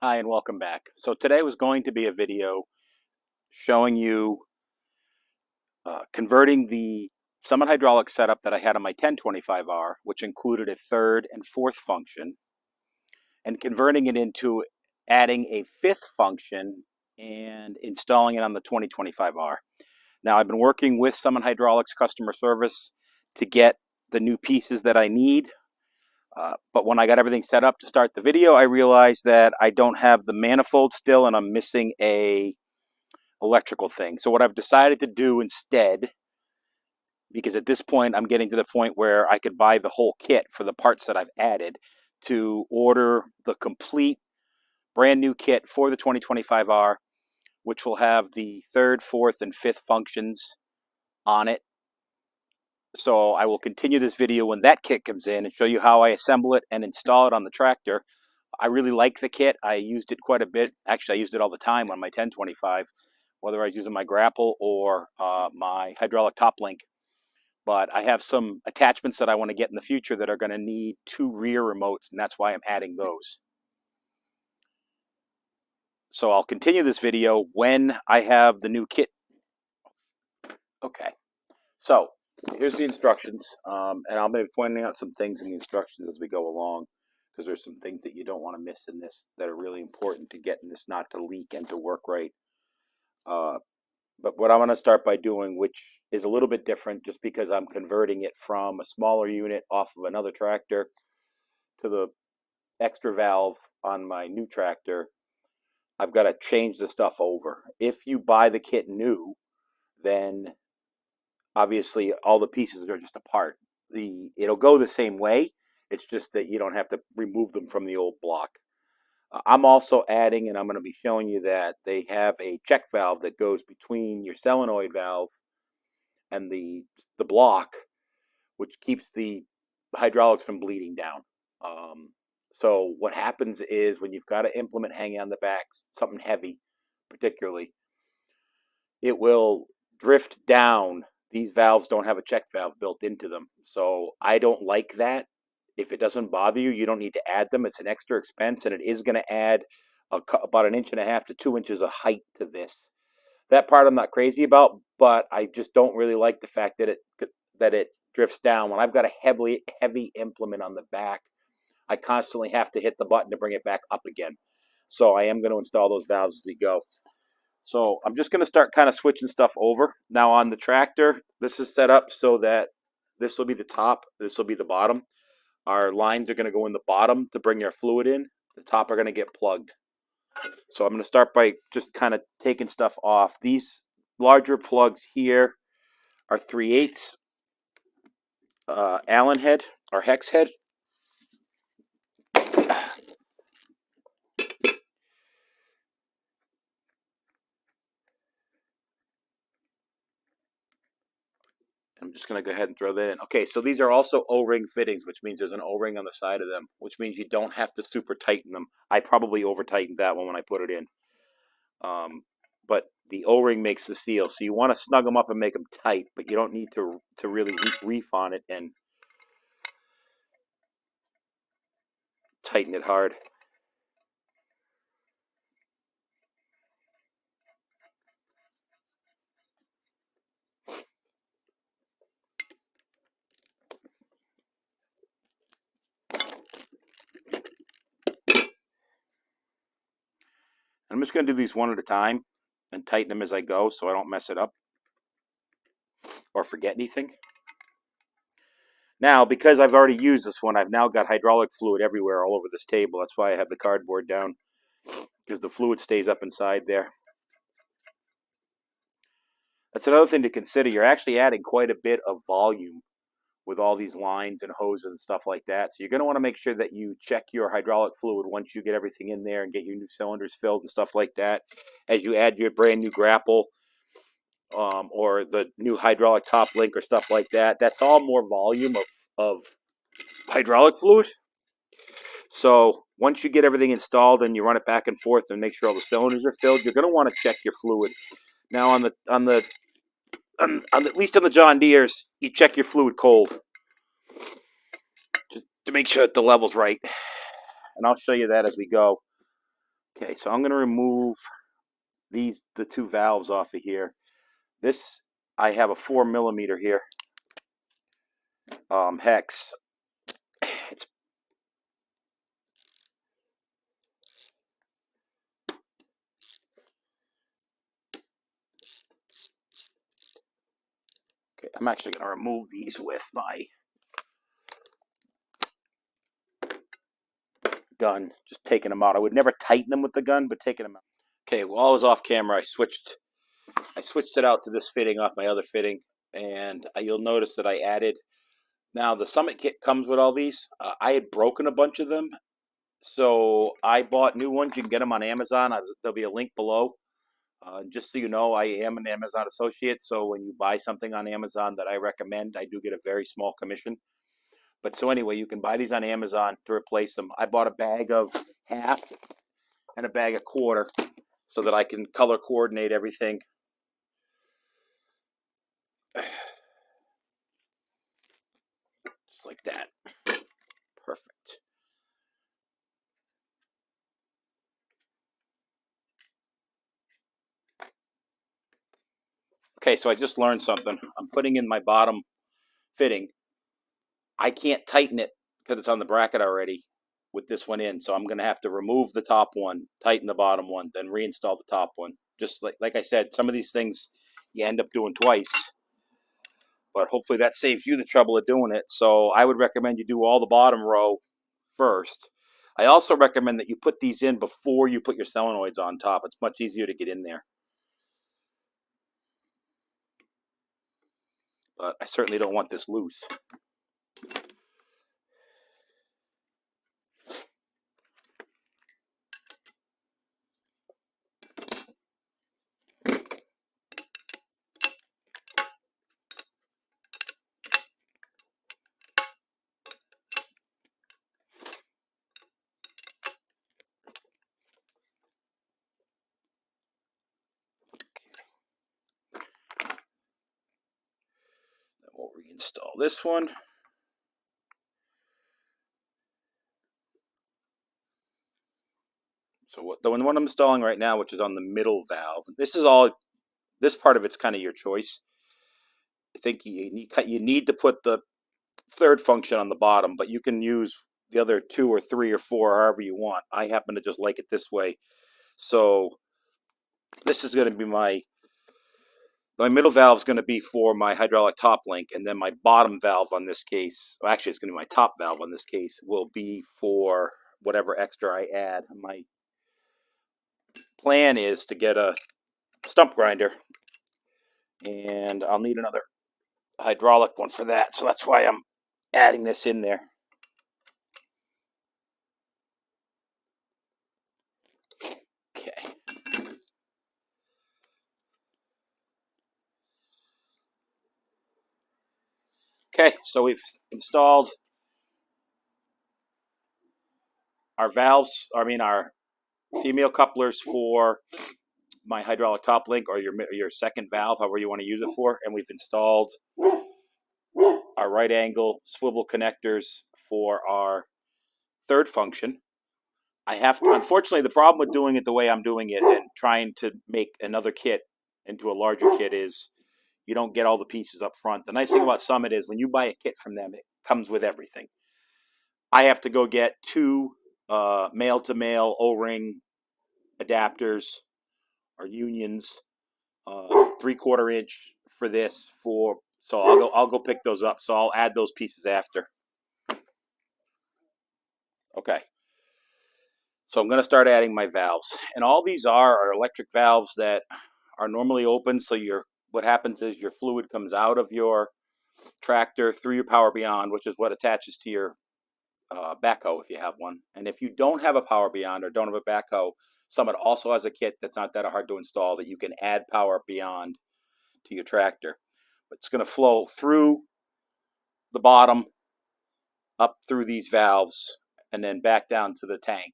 Hi and welcome back. So today was going to be a video showing you converting the Summit hydraulic setup that I had on my 1025R, which included a third and fourth function, and converting it into adding a fifth function and installing it on the 2025R. Now I've been working with Summit Hydraulics customer service to get the new pieces that I need. But when I got everything set up to start the video, I realized that I don't have the manifold still and I'm missing a electrical thing. So what I've decided to do instead, because at this point I'm getting to the point where I could buy the whole kit for the parts that I've added, to order the complete brand new kit for the 2025R, which will have the third, fourth, and fifth functions on it. So I will continue this video when that kit comes in and show you how I assemble it and install it on the tractor. I really like the kit. I used it quite a bit. Actually, I used it all the time on my 1025, whether I was using my grapple or my hydraulic top link. But I have some attachments that I want to get in the future that are going to need two rear remotes, and that's why I'm adding those. So I'll continue this video when I have the new kit. Okay, so here's the instructions, and I'll be pointing out some things in the instructions as we go along, because there's some things that you don't want to miss in this that are really important to getting this not to leak and to work right. But what I'm going to start by doing, which is a little bit different just because I'm converting it from a smaller unit off of another tractor to the extra valve on my new tractor, I've got to change the stuff over. If you buy the kit new, then obviously all the pieces are just a part. It'll go the same way. It's just that you don't have to remove them from the old block. I'm also adding, and I'm going to be showing you that they have a check valve that goes between your solenoid valve and the block, which keeps the hydraulics from bleeding down. So what happens is when you've got an implement hanging on the back, something heavy particularly, it will drift down. These valves don't have a check valve built into them. So I don't like that. If it doesn't bother you, you don't need to add them. It's an extra expense, and it is going to add about 1.5 inches to 2 inches of height to this. That part I'm not crazy about, but I just don't really like the fact that it drifts down. When I've got a heavy implement on the back, I constantly have to hit the button to bring it back up again. So I am going to install those valves as we go. So I'm just going to start kind of switching stuff over. Now on the tractor, this is set up so that this will be the top, this will be the bottom. Our lines are going to go in the bottom to bring our fluid in. The top are going to get plugged. So I'm going to start by just kind of taking stuff off. These larger plugs here are 3/8 Allen head or hex head. I'm just going to go ahead and throw that in. Okay, so these are also O-ring fittings, which means there's an O-ring on the side of them, which means you don't have to super tighten them. I probably over-tightened that one when I put it in. But the O-ring makes the seal, so you want to snug them up and make them tight, but you don't need to really reef on it and tighten it hard. I'm just going to do these one at a time and tighten them as I go so I don't mess it up or forget anything. Now, because I've already used this one, I've now got hydraulic fluid everywhere all over this table. That's why I have the cardboard down, because the fluid stays up inside there. That's another thing to consider. You're actually adding quite a bit of volume with all these lines and hoses and stuff like that. So you're going to want to make sure that you check your hydraulic fluid once you get everything in there and get your new cylinders filled and stuff like that. As you add your brand new grapple or the new hydraulic top link or stuff like that, that's all more volume of hydraulic fluid. So once you get everything installed and you run it back and forth and make sure all the cylinders are filled, you're going to want to check your fluid. Now at least on the John Deere's, you check your fluid cold just to make sure that the level's right. And I'll show you that as we go. Okay, so I'm going to remove the two valves off of here. This, I have a 4mm here, hex. It's okay. I'm actually going to remove these with my gun, just taking them out. I would never tighten them with the gun, but taking them out. Okay, while I was off camera, I switched it out to this fitting off my other fitting, and you'll notice that I added. Now the Summit kit comes with all these. I had broken a bunch of them, so I bought new ones. You can get them on Amazon. There'll be a link below. Just so you know, I am an Amazon associate, so when you buy something on Amazon that I recommend, I do get a very small commission. But so anyway, you can buy these on Amazon to replace them. I bought a bag of half and a bag of quarter so that I can color coordinate everything. Just like that. Perfect. Okay, so I just learned something. I'm putting in my bottom fitting. I can't tighten it because it's on the bracket already with this one in. So I'm going to have to remove the top one, tighten the bottom one, then reinstall the top one. Just like I said, some of these things you end up doing twice. But hopefully that saves you the trouble of doing it. So I would recommend you do all the bottom row first. I also recommend that you put these in before you put your solenoids on top. It's much easier to get in there. But I certainly don't want this loose. Then we'll reinstall this one. So the one I'm installing right now, which is on the middle valve, this part of it's kind of your choice. I think you need to put the third function on the bottom, but you can use the other 2 or 3 or 4 however you want. I happen to just like it this way. So this is going to be my middle valve is going to be for my hydraulic top link, and then my bottom valve on this case, well, actually it's going to be my top valve on this case, will be for whatever extra I add. My plan is to get a stump grinder, and I'll need another hydraulic one for that, so that's why I'm adding this in there. Okay. Okay, so we've installed our valves, our female couplers for my hydraulic top link, or your second valve, however you want to use it for, and we've installed our right angle swivel connectors for our third function. Unfortunately, the problem with doing it the way I'm doing it and trying to make another kit into a larger kit is you don't get all the pieces up front. The nice thing about Summit is when you buy a kit from them, it comes with everything. I have to go get 2 male-to-male O-ring adapters or unions, 3/4 inch for this. So I'll go pick those up. So I'll add those pieces after. Okay. So I'm going to start adding my valves, and all these are electric valves that are normally open. So what happens is your fluid comes out of your tractor through your Power Beyond, which is what attaches to your backhoe if you have one. And if you don't have a Power Beyond or don't have a backhoe, Summit also has a kit that's not that hard to install that you can add Power Beyond to your tractor. But it's going to flow through the bottom, up through these valves, and then back down to the tank.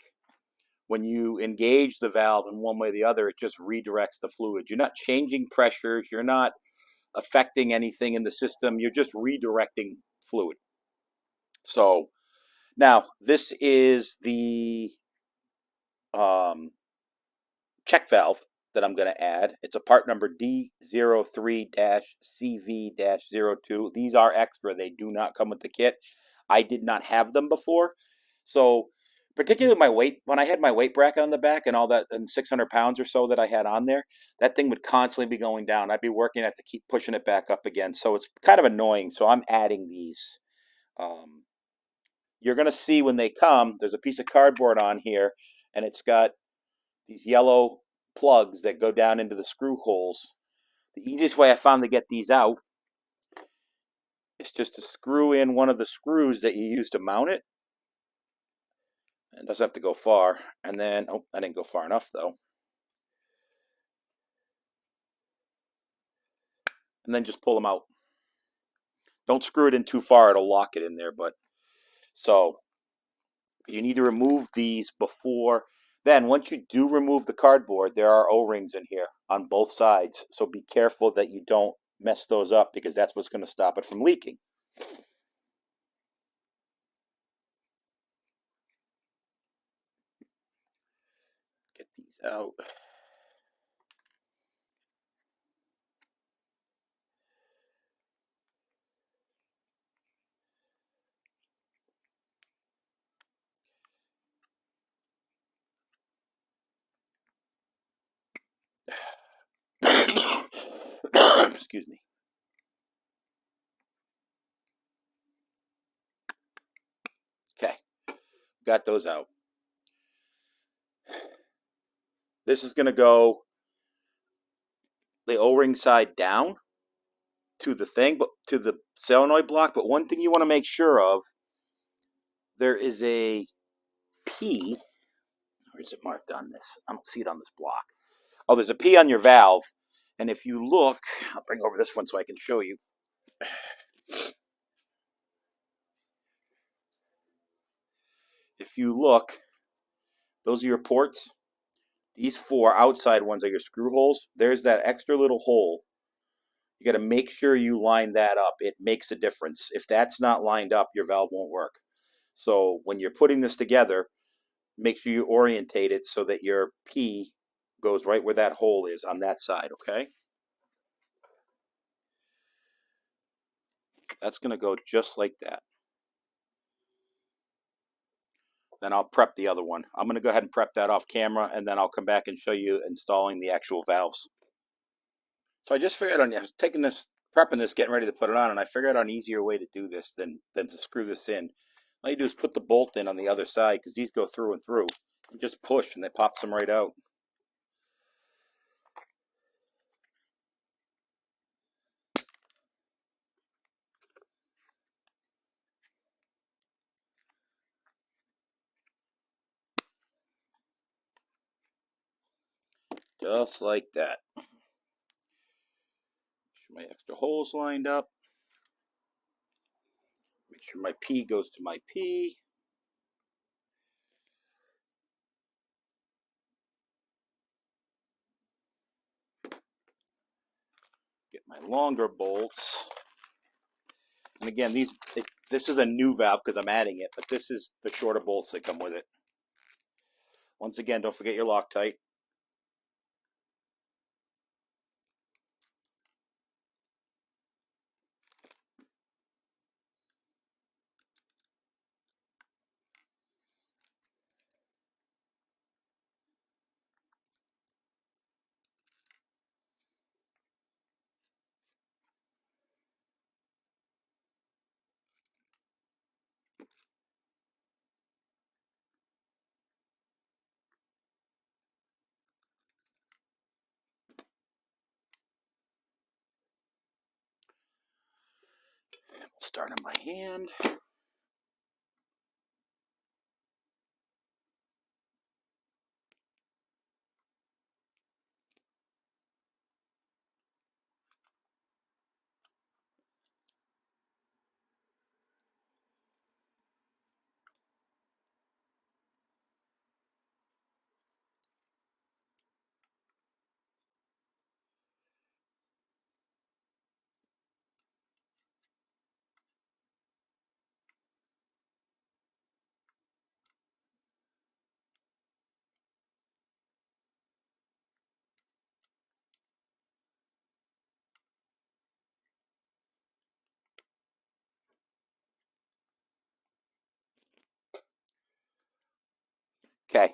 When you engage the valve in one way or the other, it just redirects the fluid. You're not changing pressures. You're not affecting anything in the system. You're just redirecting fluid. So now this is the check valve that I'm going to add. It's a part number D03-CV-02. These are extra. They do not come with the kit. I did not have them before. So particularly my weight, when I had my weight bracket on the back and all that, and 600 pounds or so that I had on there, that thing would constantly be going down. I'd be working at to keep pushing it back up again. So it's kind of annoying. So I'm adding these. You're going to see when they come, there's a piece of cardboard on here, and it's got these yellow plugs that go down into the screw holes. The easiest way I found to get these out is just to screw in one of the screws that you use to mount it. It doesn't have to go far. And then, oh, I didn't go far enough though. And then just pull them out. Don't screw it in too far, it'll lock it in there. But so you need to remove these before. Then once you do remove the cardboard, there are O-rings in here on both sides. So be careful that you don't mess those up, because that's what's going to stop it from leaking. Get these out. Excuse me. Okay, got those out. This is going to go the O-ring side down to the thing, but to the solenoid block. But one thing you want to make sure of, there is a P. Where is it marked on this? I don't see it on this block. Oh, there's a P on your valve. And if you look, I'll bring over this one so I can show you. If you look, those are your ports. These four outside ones are your screw holes. There's that extra little hole. You got to make sure you line that up. It makes a difference. If that's not lined up, your valve won't work. So when you're putting this together, make sure you orientate it so that your P goes right where that hole is on that side, okay? That's going to go just like that. Then I'll prep the other one. I'm going to go ahead and prep that off camera, and then I'll come back and show you installing the actual valves. So I just figured on, I was taking this, prepping this, getting ready to put it on, and I figured out an easier way to do this than to screw this in. All you do is put the bolt in on the other side, because these go through and through, and just push, and it pops them right out. Just like that. Make sure my extra holes lined up. Make sure my P goes to my P. Get my longer bolts. And again, this is a new valve because I'm adding it, but this is the shorter bolts that come with it. Once again, don't forget your Loctite. Start on my hand. Okay,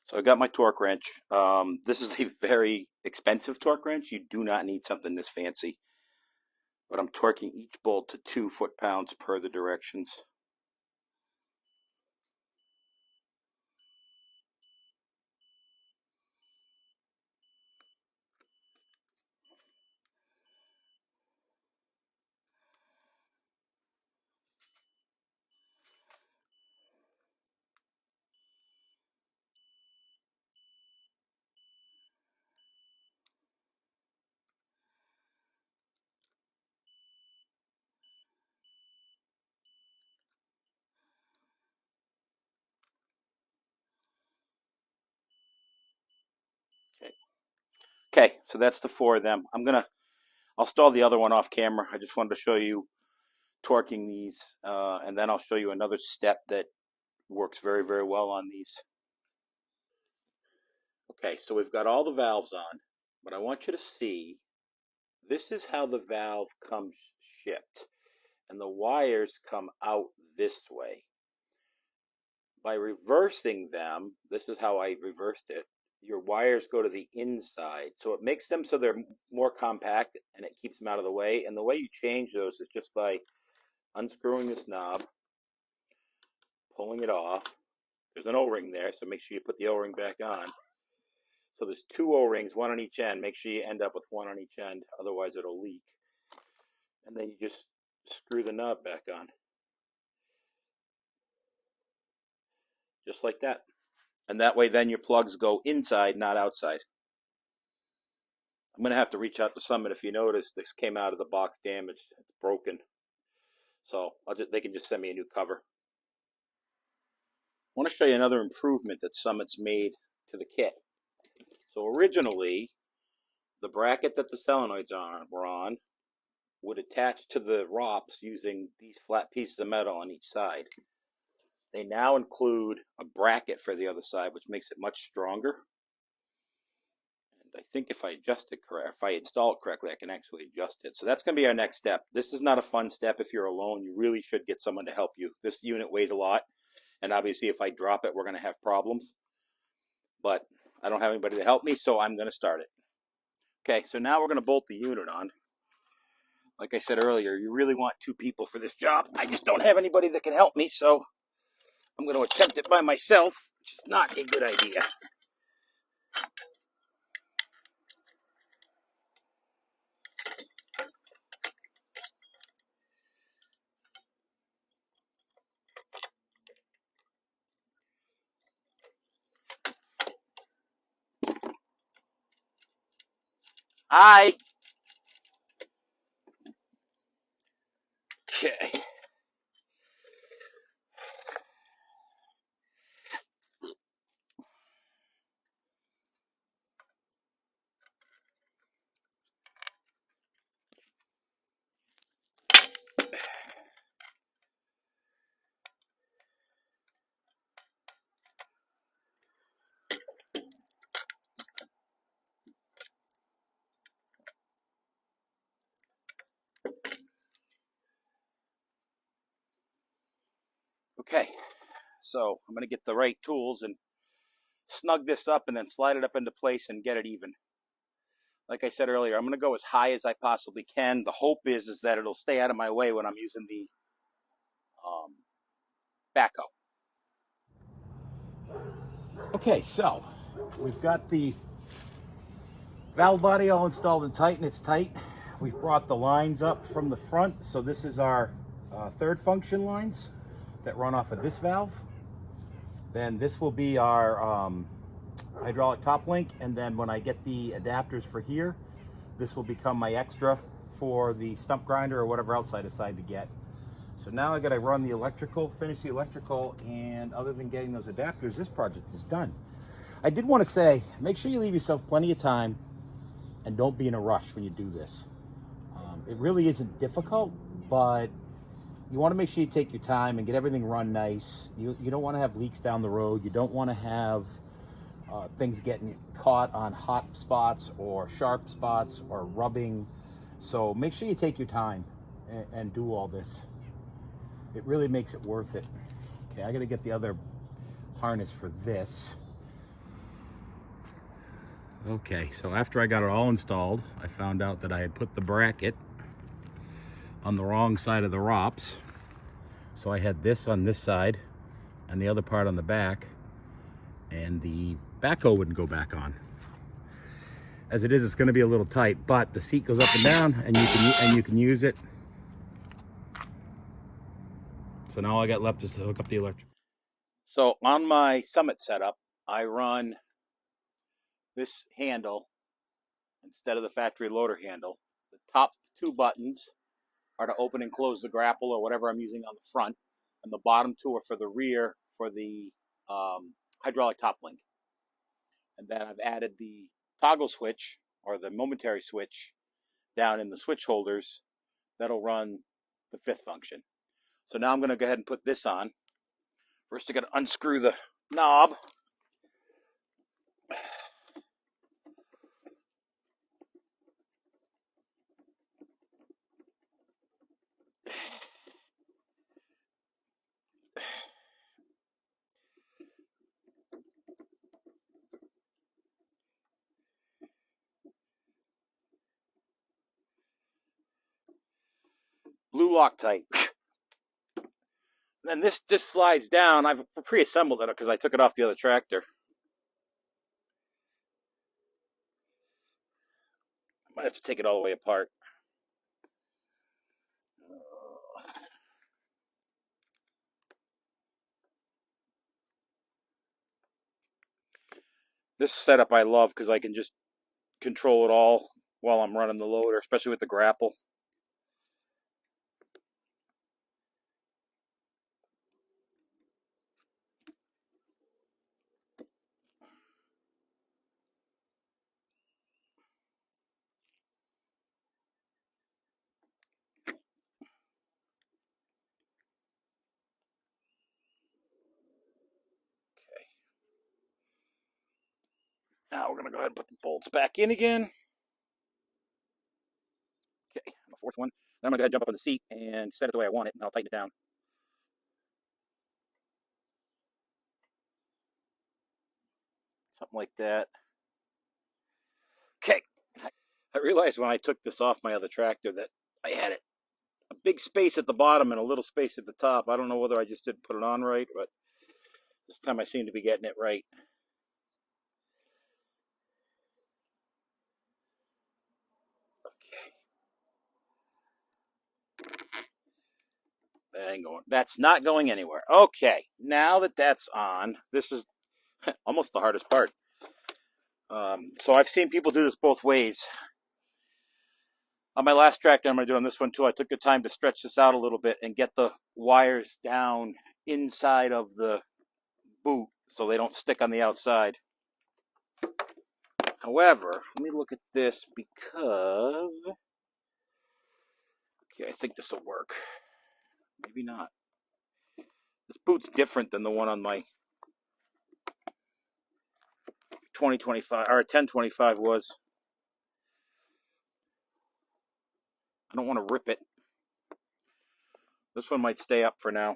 so I got my torque wrench. This is a very expensive torque wrench. You do not need something this fancy. But I'm torquing each bolt to 2 foot-pounds per the directions. Okay, so that's the 4 of them. I'll stall the other one off camera. I just wanted to show you torquing these, and then I'll show you another step that works very, very well on these. Okay, so we've got all the valves on, but I want you to see, this is how the valve comes shipped, and the wires come out this way. By reversing them, this is how I reversed it, your wires go to the inside. So it makes them so they're more compact and it keeps them out of the way. And the way you change those is just by unscrewing this knob, pulling it off. There's an O-ring there, so make sure you put the O-ring back on. So there's 2 O-rings, 1 on each end. Make sure you end up with 1 on each end, otherwise it'll leak. And then you just screw the knob back on. Just like that. And that way then your plugs go inside, not outside. I'm going to have to reach out to Summit. If you notice, this came out of the box damaged. It's broken. So they can just send me a new cover. I want to show you another improvement that Summit's made to the kit. So originally, the bracket that the solenoids were on would attach to the ROPS using these flat pieces of metal on each side. They now include a bracket for the other side, which makes it much stronger. And I think if I adjust it correctly, if I install it correctly, I can actually adjust it. So that's going to be our next step. This is not a fun step if you're alone. You really should get someone to help you. This unit weighs a lot, and obviously if I drop it, we're going to have problems. But I don't have anybody to help me, so I'm going to start it. Okay, so now we're going to bolt the unit on. Like I said earlier, you really want 2 people for this job. I just don't have anybody that can help me, so I'm going to attempt it by myself, which is not a good idea. Hi. Okay. Okay, so I'm going to get the right tools and snug this up and then slide it up into place and get it even. Like I said earlier, I'm going to go as high as I possibly can. The hope is that it'll stay out of my way when I'm using the backhoe. Okay, so we've got the valve body all installed and tight, and it's tight. We've brought the lines up from the front, so this is our 3rd function lines that run off of this valve. Then this will be our hydraulic top link, and then when I get the adapters for here, this will become my extra for the stump grinder or whatever else I decide to get. So now I got to run the electrical, finish the electrical, and other than getting those adapters, this project is done. I did want to say, make sure you leave yourself plenty of time and don't be in a rush when you do this. It really isn't difficult, but you want to make sure you take your time and get everything run nice. You don't want to have leaks down the road. You don't want to have things getting caught on hot spots or sharp spots or rubbing. So make sure you take your time and do all this. It really makes it worth it. Okay, I got to get the other harness for this. Okay, so after I got it all installed, I found out that I had put the bracket on the wrong side of the ROPS. So I had this on this side and the other part on the back, and the backhoe wouldn't go back on. As it is, it's going to be a little tight, but the seat goes up and down, and you can use it. So now all I got left is to hook up the electric. So on my Summit setup, I run this handle instead of the factory loader handle. The top two buttons are to open and close the grapple or whatever I'm using on the front, and the bottom two are for the rear for the hydraulic top link. And then I've added the toggle switch or the momentary switch down in the switch holders that'll run the fifth function. So now I'm going to go ahead and put this on. First I got to unscrew the knob. Blue Loctite. Then this just slides down. I've pre-assembled it because I took it off the other tractor. I might have to take it all the way apart. This setup I love because I can just control it all while I'm running the loader, especially with the grapple. Now we're going to go ahead and put the bolts back in again. Okay, the fourth one. Then I'm going to go ahead and jump up on the seat and set it the way I want it, and I'll tighten it down. Something like that. Okay. I realized when I took this off my other tractor that I had a big space at the bottom and a little space at the top. I don't know whether I just didn't put it on right, but this time I seem to be getting it right. That ain't going. That's not going anywhere. Okay, now that that's on, this is almost the hardest part. So I've seen people do this both ways. On my last tractor, I'm going to do on this one too. I took the time to stretch this out a little bit and get the wires down inside of the boot so they don't stick on the outside. However, let me look at this because, okay, I think this will work. Maybe not. This boot's different than the one on my 2025 or 1025 was. I don't want to rip it. This one might stay up for now.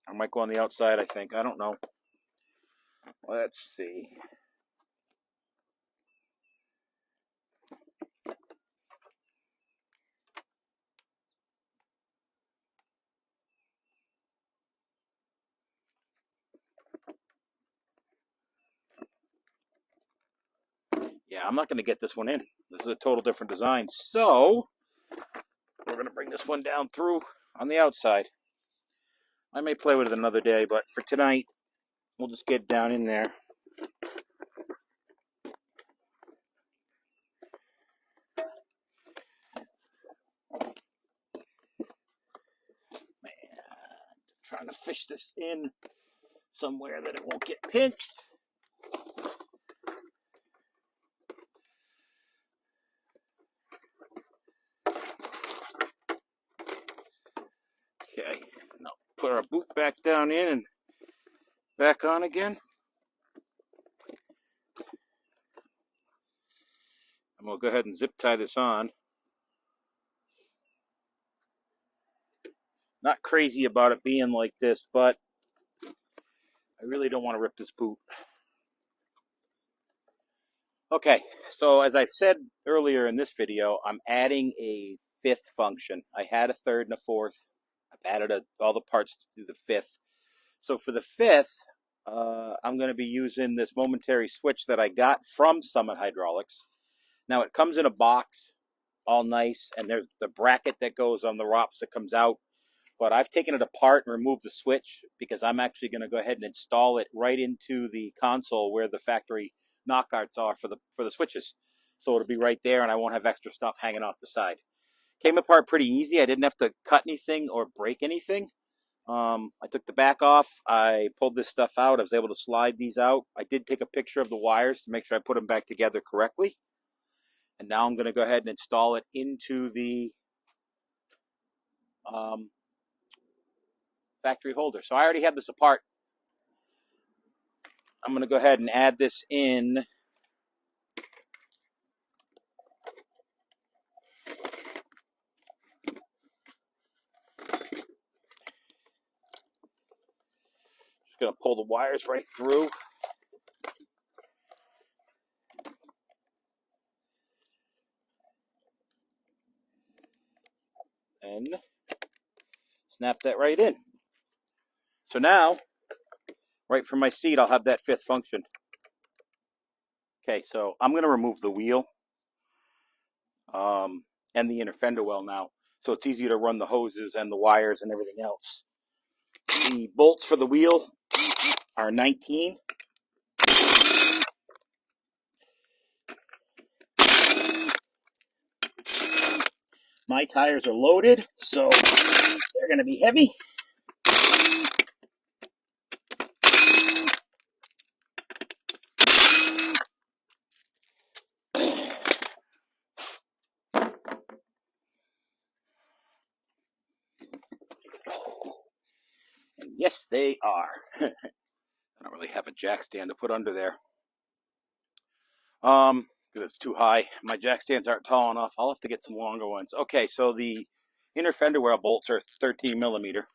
I might go on the outside, I think. I don't know. Let's see. Yeah, I'm not going to get this one in. This is a total different design. So, we're going to bring this one down through on the outside. I may play with it another day, but for tonight, we'll just get down in there. Man, trying to fish this in somewhere that it won't get pinched. Okay, now put our boot back down in and back on again. I'm going to go ahead and zip tie this on. Not crazy about it being like this, but I really don't want to rip this boot. Okay, so as I said earlier in this video, I'm adding a fifth function. I had a third and a fourth. I've added all the parts to do the fifth. So for the fifth, I'm going to be using this momentary switch that I got from Summit Hydraulics. Now it comes in a box, all nice, and there's the bracket that goes on the ROPS that comes out. But I've taken it apart and removed the switch because I'm actually going to go ahead and install it right into the console where the factory knockouts are for the switches. So it'll be right there, and I won't have extra stuff hanging off the side. Came apart pretty easy. I didn't have to cut anything or break anything. I took the back off. I pulled this stuff out. I was able to slide these out. I did take a picture of the wires to make sure I put them back together correctly. And now I'm going to go ahead and install it into the factory holder. So I already have this apart. I'm going to go ahead and add this in. Just going to pull the wires right through. And snap that right in. So now, right from my seat, I'll have that fifth function. Okay, so I'm going to remove the wheel and the inner fender well now, so it's easier to run the hoses and the wires and everything else. The bolts for the wheel are 19. My tires are loaded, so they're going to be heavy. And yes, they are. I don't really have a jack stand to put under there. Because it's too high. My jack stands aren't tall enough. I'll have to get some longer ones. Okay, so the inner fender well bolts are 13 millimeter.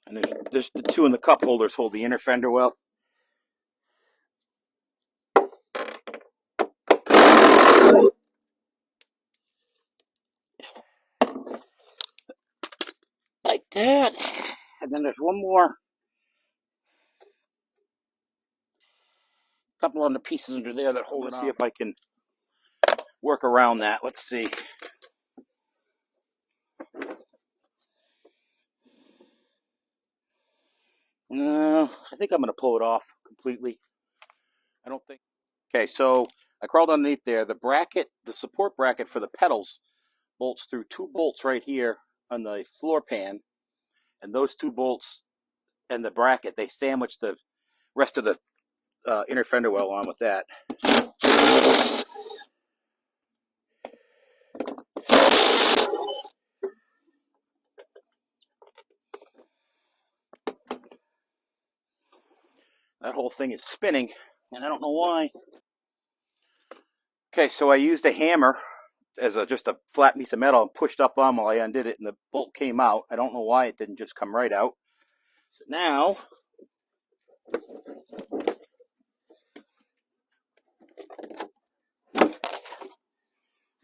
And there's the two in the cup holders hold the inner fender well. Like that. And then there's one more. Couple other pieces under there that hold it on. See if I can work around that. Let's see. I think I'm going to pull it off completely. I don't think. Okay, so I crawled underneath there. The bracket, the support bracket for the pedals, bolts through two bolts right here on the floor pan, and those two bolts and the bracket, they sandwich the rest of the inner fender well on with that. That whole thing is spinning, and I don't know why. Okay, so I used a hammer as just a flat piece of metal and pushed up on while I undid it, and the bolt came out. I don't know why it didn't just come right out. So now,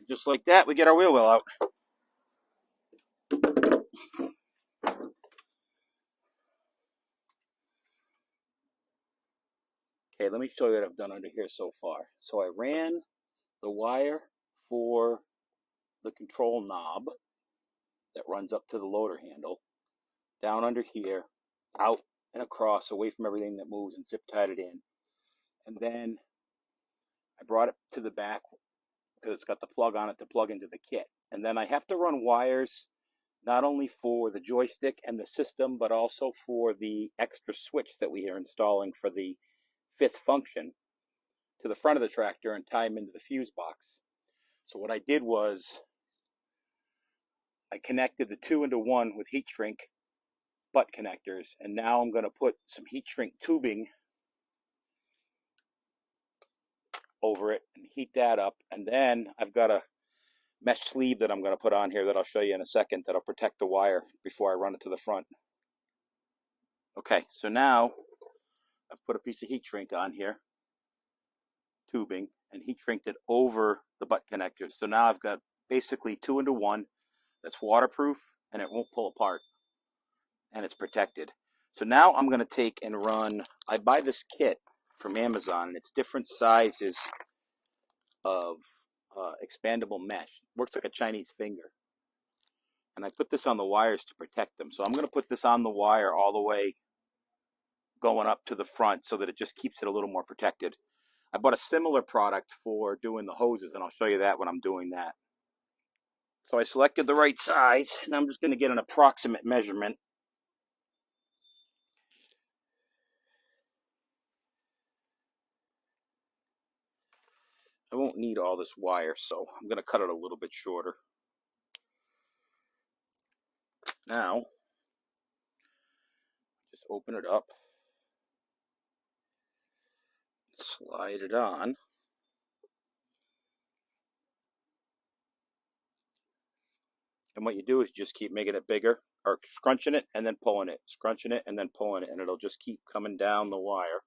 just like that, we get our wheel well out. Okay, let me show you what I've done under here so far. So I ran the wire for the control knob that runs up to the loader handle, down under here, out and across, away from everything that moves, and zip tied it in. And then I brought it to the back because it's got the plug on it to plug into the kit. And then I have to run wires not only for the joystick and the system, but also for the extra switch that we are installing for the fifth function to the front of the tractor and tie them into the fuse box. So what I did was I connected the 2-into-1 with heat shrink butt connectors, and now I'm going to put some heat shrink tubing over it and heat that up. And then I've got a mesh sleeve that I'm going to put on here that I'll show you in a second that'll protect the wire before I run it to the front. Okay, so now I've put a piece of heat shrink on here, tubing, and heat shrinked it over the butt connectors. So now I've got basically 2-into-1 that's waterproof and it won't pull apart and it's protected. So now I'm going to take and run, I buy this kit from Amazon and it's different sizes of expandable mesh. Works like a Chinese finger. And I put this on the wires to protect them. So I'm going to put this on the wire all the way going up to the front so that it just keeps it a little more protected. I bought a similar product for doing the hoses, and I'll show you that when I'm doing that. So I selected the right size, and I'm just going to get an approximate measurement. I won't need all this wire, so I'm going to cut it a little bit shorter. Now, just open it up, slide it on. And what you do is just keep making it bigger, or scrunching it and then pulling it, scrunching it and then pulling it, and it'll just keep coming down the wire.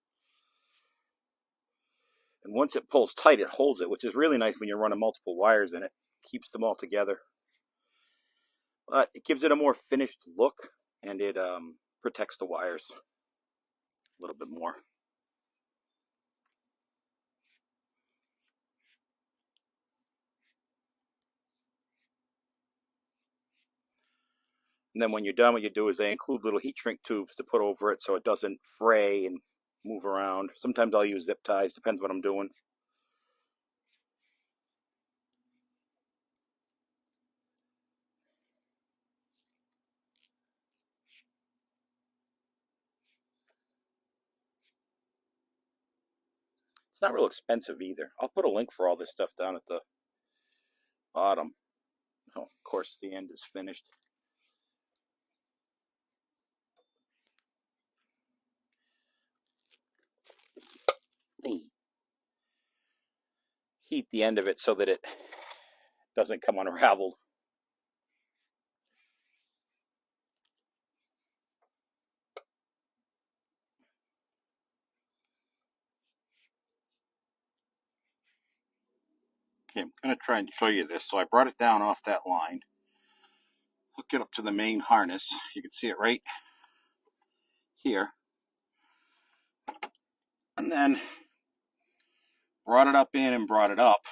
And once it pulls tight, it holds it, which is really nice when you're running multiple wires in it. Keeps them all together. But it gives it a more finished look, and it protects the wires a little bit more. And then when you're done, what you do is they include little heat shrink tubes to put over it so it doesn't fray and move around. Sometimes I'll use zip ties, depends what I'm doing. It's not real expensive either. I'll put a link for all this stuff down at the bottom. Oh, of course, the end is finished. Heat the end of it so that it doesn't come unraveled. Okay, I'm going to try and show you this. So I brought it down off that line, hooked it up to the main harness. You can see it right here. And then brought it up in and brought it up.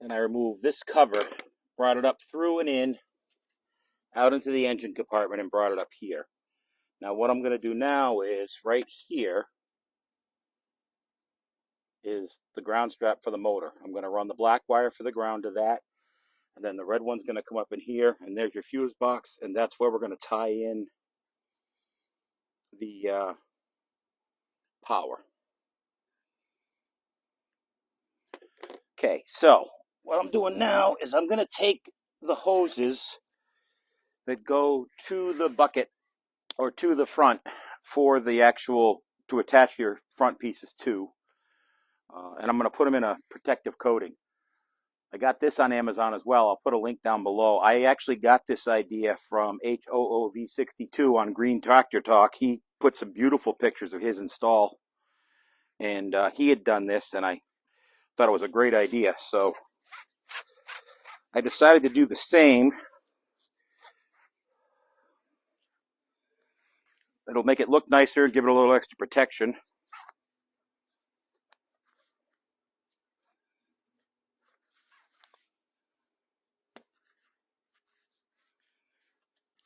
And I removed this cover, brought it up through and in, out into the engine compartment, and brought it up here. Now what I'm going to do now is right here is the ground strap for the motor. I'm going to run the black wire for the ground to that, and then the red one's going to come up in here, and there's your fuse box, and that's where we're going to tie in the power. Okay, so what I'm doing now is I'm going to take the hoses that go to the bucket or to the front for the actual, to attach your front pieces to, and I'm going to put them in a protective coating. I got this on Amazon as well. I'll put a link down below. I actually got this idea from HOOV62 on Green Tractor Talk. He put some beautiful pictures of his install, and he had done this, and I thought it was a great idea. So I decided to do the same. It'll make it look nicer, give it a little extra protection.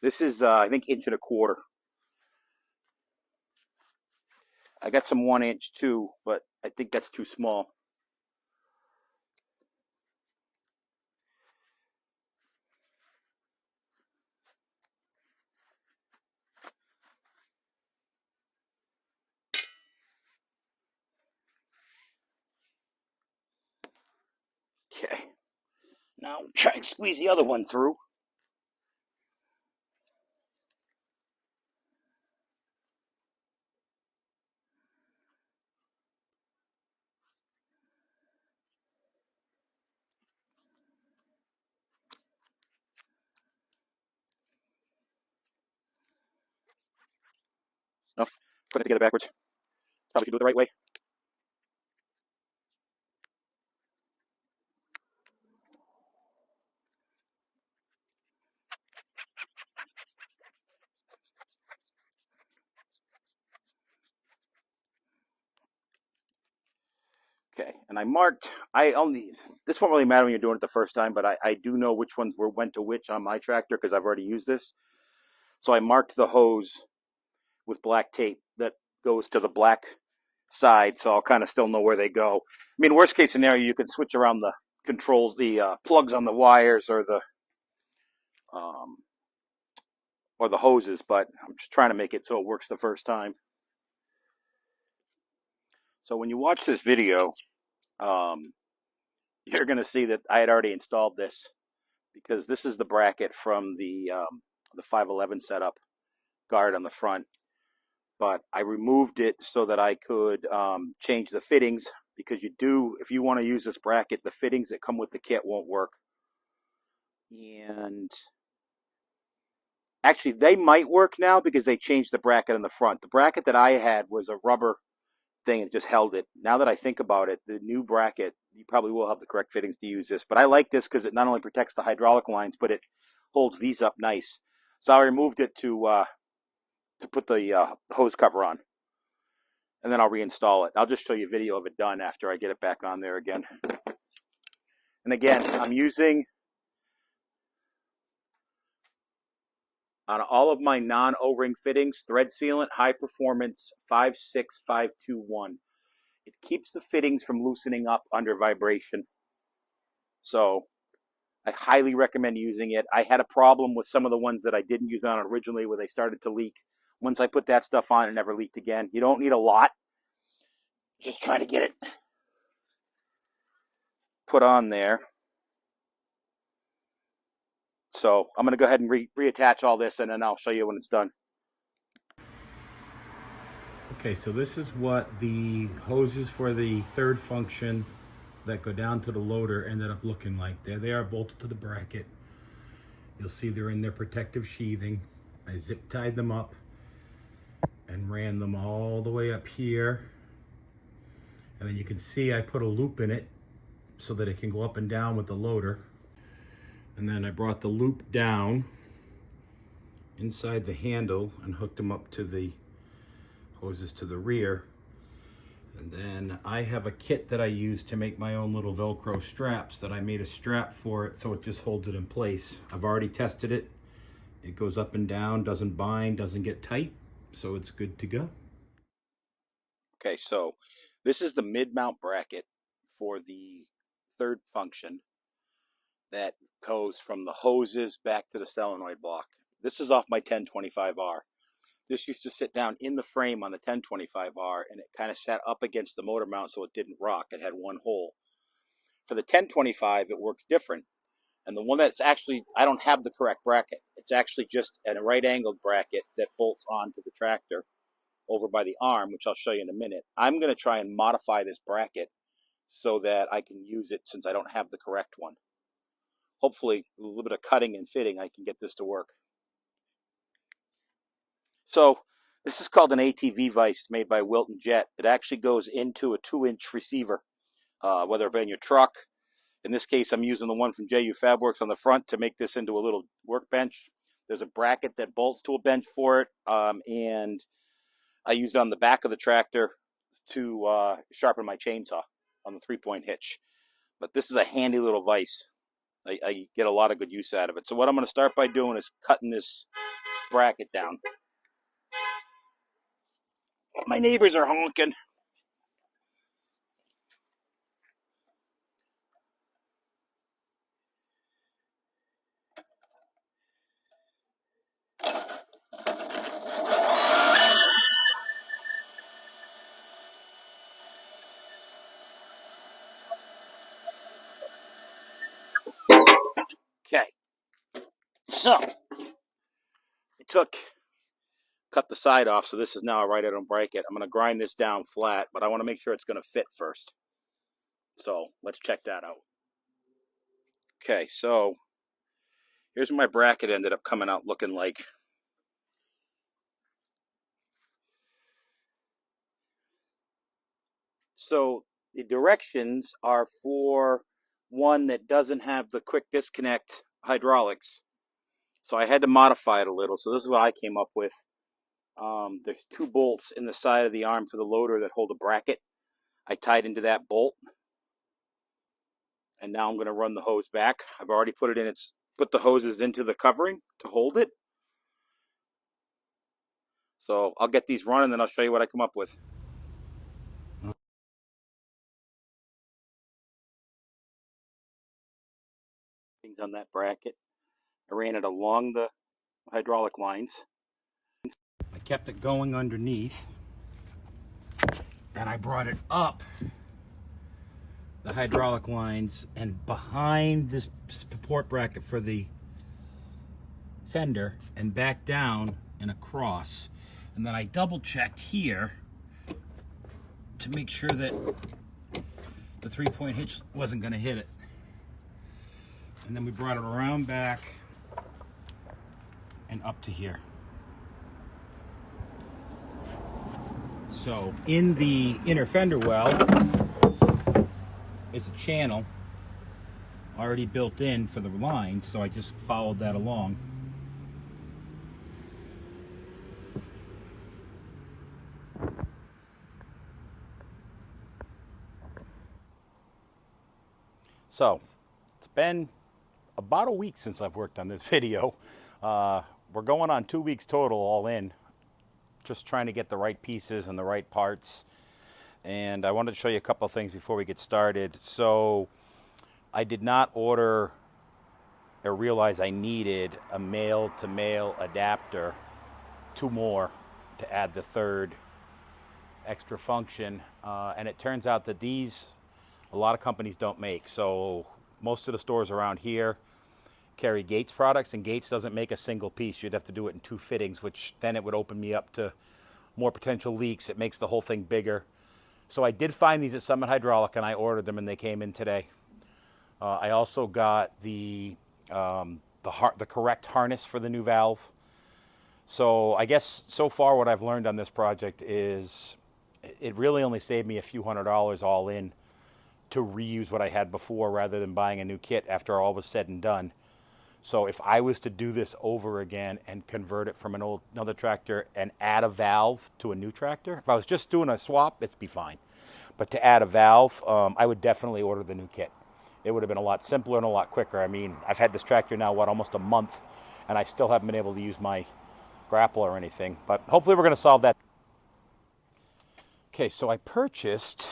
This is, I think, 1.25 inches. I got some 1-inch too, but I think that's too small. Okay. Now try and squeeze the other one through. No, putting it together backwards. Probably should do it the right way. Okay, and I marked, this won't really matter when you're doing it the first time, but I do know which ones went to which on my tractor because I've already used this. So I marked the hose with black tape that goes to the black side, so I'll kind of still know where they go. I mean, worst case scenario, you can switch around the controls, the plugs on the wires or the hoses, but I'm just trying to make it so it works the first time. So when you watch this video, you're going to see that I had already installed this because this is the bracket from the 511 setup guard on the front, but I removed it so that I could change the fittings because if you want to use this bracket, the fittings that come with the kit won't work. And actually, they might work now because they changed the bracket in the front. The bracket that I had was a rubber thing and just held it. Now that I think about it, the new bracket, you probably will have the correct fittings to use this. But I like this because it not only protects the hydraulic lines, but it holds these up nice. So I removed it to put the hose cover on. And then I'll reinstall it. I'll just show you a video of it done after I get it back on there again. And again, I'm using, on all of my non-O-ring fittings, thread sealant, high performance 56521. It keeps the fittings from loosening up under vibration. So I highly recommend using it. I had a problem with some of the ones that I didn't use on originally where they started to leak. Once I put that stuff on, it never leaked again. You don't need a lot. Just trying to get it put on there. So I'm going to go ahead and reattach all this, and then I'll show you when it's done. Okay, so this is what the hoses for the third function that go down to the loader ended up looking like. There they are, bolted to the bracket. You'll see they're in their protective sheathing. I zip tied them up and ran them all the way up here. And then you can see I put a loop in it so that it can go up and down with the loader. And then I brought the loop down inside the handle and hooked them up to the hoses to the rear. And then I have a kit that I use to make my own little Velcro straps that I made a strap for it so it just holds it in place. I've already tested it. It goes up and down, doesn't bind, doesn't get tight, so it's good to go. Okay, so this is the mid-mount bracket for the third function that goes from the hoses back to the solenoid block. This is off my 1025R. This used to sit down in the frame on the 1025R, and it kind of sat up against the motor mount so it didn't rock. It had one hole. For the 1025, it works different. And the one that's actually, I don't have the correct bracket. It's actually just a right-angled bracket that bolts onto the tractor over by the arm, which I'll show you in a minute. I'm going to try and modify this bracket so that I can use it since I don't have the correct one. Hopefully, with a little bit of cutting and fitting, I can get this to work. So this is called an ATV vise made by Wilton Jet. It actually goes into a 2-inch receiver, whether it be in your truck. In this case, I'm using the one from JU Fabworks on the front to make this into a little workbench. There's a bracket that bolts to a bench for it, and I used it on the back of the tractor to sharpen my chainsaw on the 3-point hitch. But this is a handy little vise. I get a lot of good use out of it. So what I'm going to start by doing is cutting this bracket down. My neighbors are honking. Okay, so I cut the side off, so this is now a right-angle bracket. I'm going to grind this down flat, but I want to make sure it's going to fit first. So let's check that out. Okay, so here's what my bracket ended up coming out looking like. So the directions are for one that doesn't have the quick disconnect hydraulics. So I had to modify it a little. So this is what I came up with. There's 2 bolts in the side of the arm for the loader that hold a bracket. I tied into that bolt. And now I'm going to run the hose back. I've already put the hoses into the covering to hold it. So I'll get these running, then I'll show you what I come up with. Things on that bracket. I ran it along the hydraulic lines. I kept it going underneath, and I brought it up the hydraulic lines and behind this support bracket for the fender and back down and across. And then I double checked here to make sure that the 3-point hitch wasn't going to hit it. And then we brought it around back and up to here. So in the inner fender well is a channel already built in for the lines, so I just followed that along. So it's been about a week since I've worked on this video. We're going on 2 weeks total all in, just trying to get the right pieces and the right parts. And I wanted to show you a couple of things before we get started. So I did not order or realize I needed a male to male adapter, 2 more to add the 3rd extra function. And it turns out that these, a lot of companies don't make. So most of the stores around here carry Gates products, and Gates doesn't make a single piece. You'd have to do it in 2 fittings, which then it would open me up to more potential leaks. It makes the whole thing bigger. So I did find these at Summit Hydraulic, and I ordered them, and they came in today. I also got the correct harness for the new valve. So I guess so far what I've learned on this project is it really only saved me a few $100s all in to reuse what I had before rather than buying a new kit after all was said and done. So if I was to do this over again and convert it from another tractor and add a valve to a new tractor, if I was just doing a swap, it'd be fine. But to add a valve, I would definitely order the new kit. It would have been a lot simpler and a lot quicker. I mean, I've had this tractor now, almost a month, and I still haven't been able to use my grapple or anything. But hopefully we're going to solve that. Okay, so I purchased,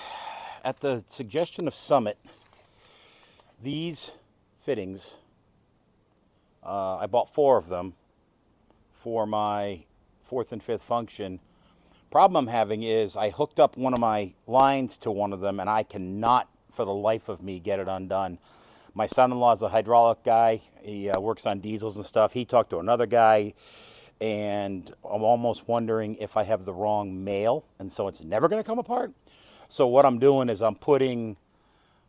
at the suggestion of Summit, these fittings. I bought 4 of them for my 4th and 5th function. Problem I'm having is I hooked up one of my lines to one of them, and I cannot for the life of me get it undone. My son-in-law is a hydraulic guy. He works on diesels and stuff. He talked to another guy, and I'm almost wondering if I have the wrong male, and so it's never going to come apart. So what I'm doing is I'm putting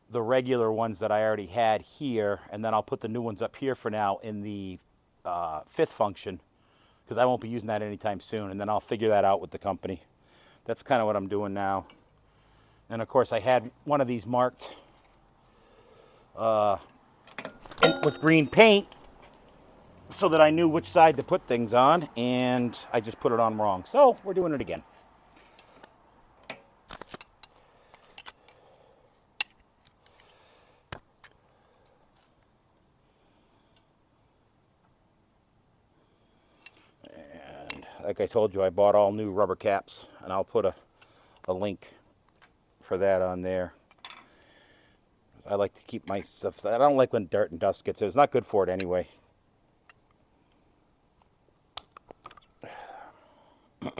the regular ones that I already had here, and then I'll put the new ones up here for now in the 5th function, because I won't be using that anytime soon, and then I'll figure that out with the company. That's kind of what I'm doing now. And of course I had one of these marked with green paint so that I knew which side to put things on, and I just put it on wrong. So we're doing it again. Like I told you, I bought all new rubber caps, and I'll put a link for that on there. I like to keep my stuff. I don't like when dirt and dust gets there. It's not good for it anyway. It's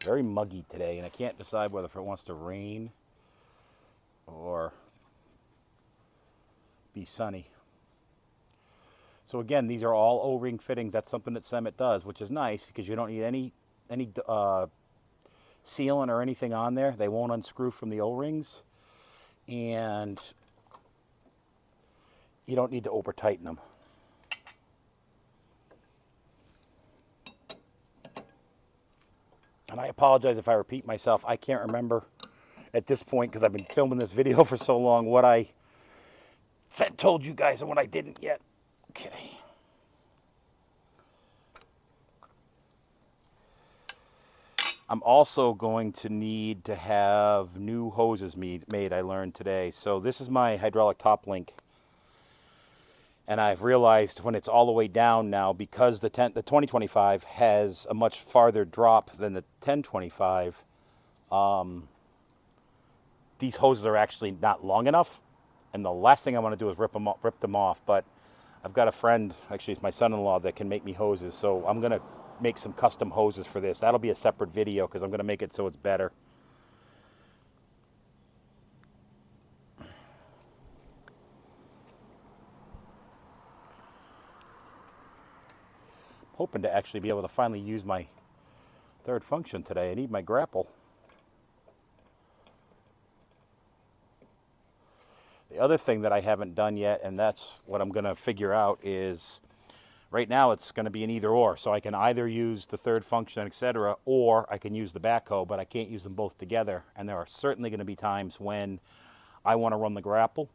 very muggy today, and I can't decide whether if it wants to rain or be sunny. So again, these are all O-ring fittings. That's something that Summit does, which is nice because you don't need any sealant or anything on there. They won't unscrew from the O-rings, and you don't need to over tighten them. And I apologize if I repeat myself. I can't remember at this point, because I've been filming this video for so long, what I told you guys and what I didn't yet. Okay. I'm also going to need to have new hoses made, I learned today. So this is my hydraulic top link. And I've realized when it's all the way down now, because the 2025 has a much farther drop than the 1025, these hoses are actually not long enough. And the last thing I want to do is rip them off. But I've got a friend, actually it's my son-in-law, that can make me hoses. So I'm going to make some custom hoses for this. That'll be a separate video because I'm going to make it so it's better. Hoping to actually be able to finally use my third function today. I need my grapple. The other thing that I haven't done yet, and that's what I'm going to figure out, is right now it's going to be an either or. So I can either use the third function, etc., or I can use the backhoe, but I can't use them both together. And there are certainly going to be times when I want to run the grapple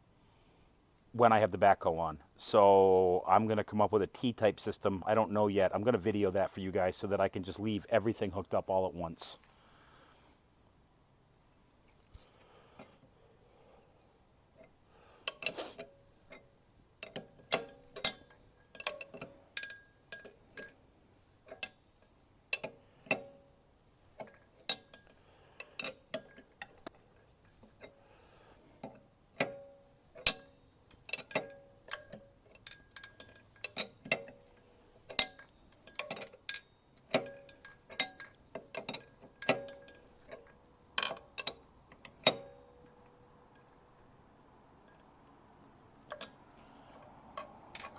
when I have the backhoe on. So I'm going to come up with a T-type system. I don't know yet. I'm going to video that for you guys so that I can just leave everything hooked up all at once.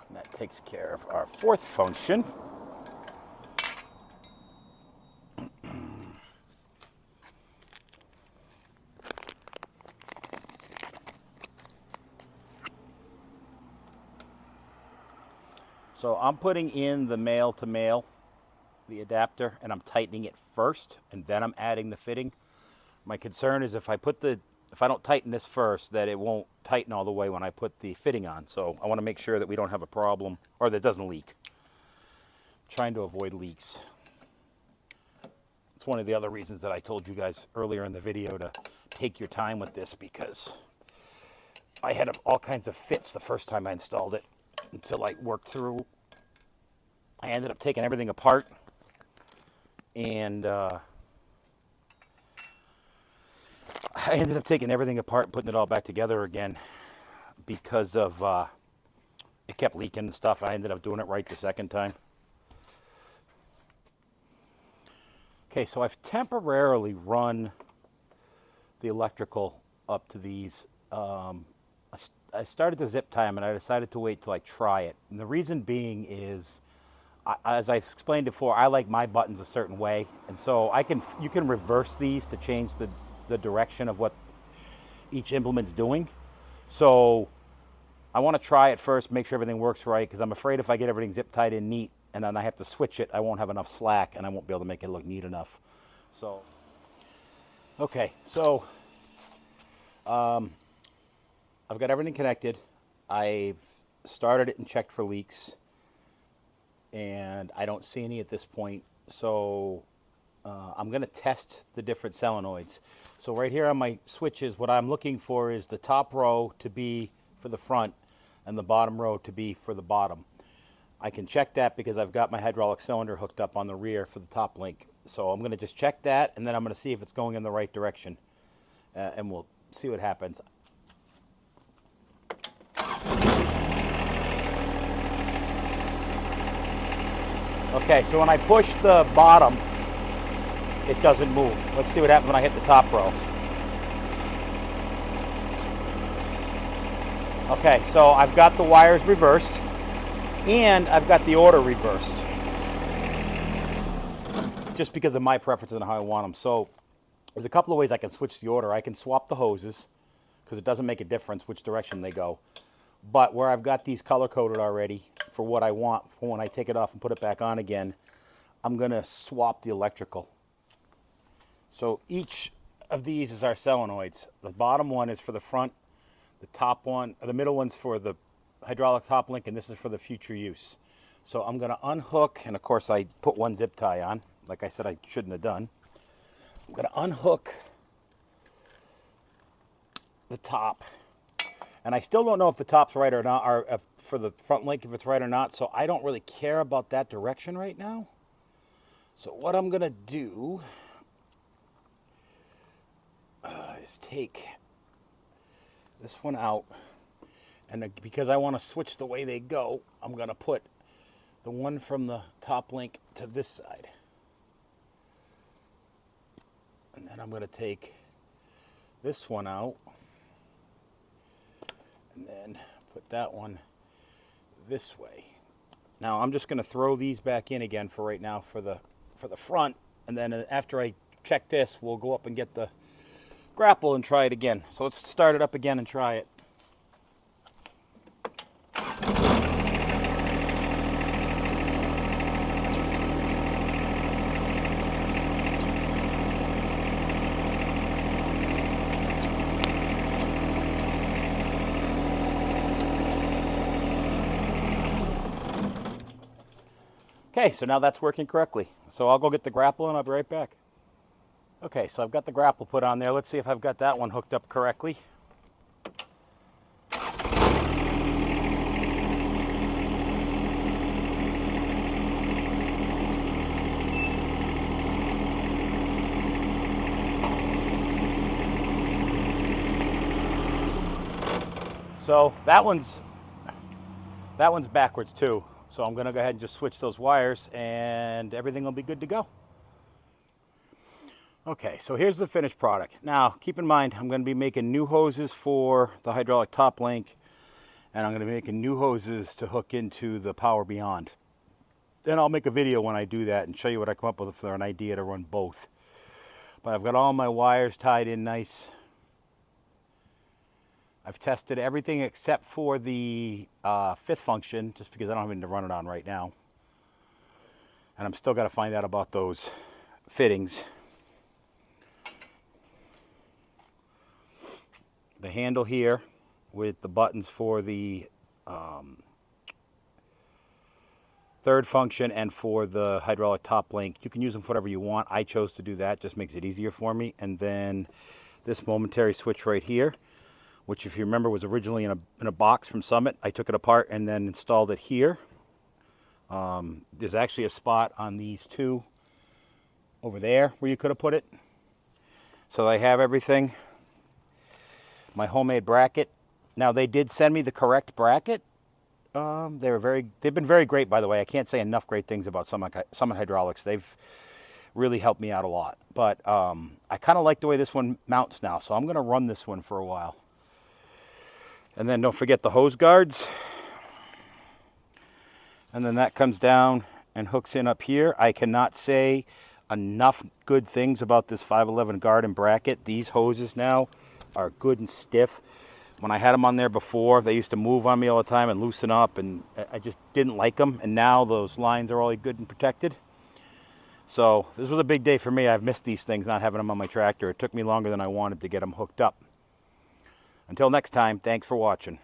And that takes care of our fourth function. So I'm putting in the male to male, the adapter, and I'm tightening it first, and then I'm adding the fitting. My concern is if I don't tighten this first, that it won't tighten all the way when I put the fitting on. So I want to make sure that we don't have a problem, or that it doesn't leak. I'm trying to avoid leaks. It's one of the other reasons that I told you guys earlier in the video to take your time with this, because I had all kinds of fits the first time I installed it until I worked through. I ended up taking everything apart, and putting it all back together again because of it kept leaking and stuff. I ended up doing it right the second time. Okay, so I've temporarily run the electrical up to these. I started to zip tie them, and I decided to wait till I try it. And the reason being is, as I've explained before, I like my buttons a certain way, and so you can reverse these to change the direction of what each implement's doing. So I want to try it first, make sure everything works right, because I'm afraid if I get everything zip tied in neat and then I have to switch it, I won't have enough slack and I won't be able to make it look neat enough. So, okay, so I've got everything connected. I've started it and checked for leaks, and I don't see any at this point. So I'm going to test the different solenoids. So right here on my switches, what I'm looking for is the top row to be for the front and the bottom row to be for the bottom. I can check that because I've got my hydraulic cylinder hooked up on the rear for the top link. So I'm going to just check that, and then I'm going to see if it's going in the right direction, and we'll see what happens. Okay, so when I push the bottom, it doesn't move. Let's see what happens when I hit the top row. Okay, so I've got the wires reversed, and I've got the order reversed, just because of my preferences and how I want them. So there's a couple of ways I can switch the order. I can swap the hoses, because it doesn't make a difference which direction they go. But where I've got these color-coded already for what I want for when I take it off and put it back on again, I'm going to swap the electrical. So each of these is our solenoids. The bottom one is for the front, the top one, the middle one's for the hydraulic top link, and this is for the future use. So I'm gonna unhook, and of course I put one zip tie on, like I said I shouldn't have done. I'm gonna unhook the top, and I still don't know if the top's right or not, or if, for the front link, if it's right or not, so I don't really care about that direction right now. So what I'm gonna do is take this one out, and because I want to switch the way they go, I'm gonna put the one from the top link to this side, and then I'm gonna take this one out, and then put that one this way. Now I'm just gonna throw these back in again for right now for the front, and then after I check this, we'll go up and get the grapple and try it again. So let's start it up again and try it. Okay, so now that's working correctly. So I'll go get the grapple and I'll be right back. Okay, so I've got the grapple put on there. Let's see if I've got that one hooked up correctly. So that one's backwards too. So I'm gonna go ahead and just switch those wires and everything will be good to go. Okay, so here's the finished product. Now, keep in mind, I'm gonna be making new hoses for the hydraulic top link, and I'm gonna be making new hoses to hook into the Power Beyond. Then I'll make a video when I do that and show you what I come up with for an idea to run both. But I've got all my wires tied in nice. I've tested everything except for the fifth function, just because I don't have anything to run it on right now. And I'm still got to find out about those fittings. The handle here with the buttons for the third function and for the hydraulic top link. You can use them for whatever you want. I chose to do that, just makes it easier for me. And then this momentary switch right here, which if you remember was originally in a box from Summit. I took it apart and then installed it here. There's actually a spot on these two over there where you could have put it. So I have everything. My homemade bracket. Now they did send me the correct bracket. They've been very great, by the way. I can't say enough great things about Summit Hydraulics. They've really helped me out a lot. But I kind of like the way this one mounts now, so I'm going to run this one for a while. And then don't forget the hose guards. And then that comes down and hooks in up here. I cannot say enough good things about this 511 guard and bracket. These hoses now are good and stiff. When I had them on there before, they used to move on me all the time and loosen up, and I just didn't like them. And now those lines are all good and protected. So this was a big day for me. I've missed these things, not having them on my tractor. It took me longer than I wanted to get them hooked up. Until next time, thanks for watching.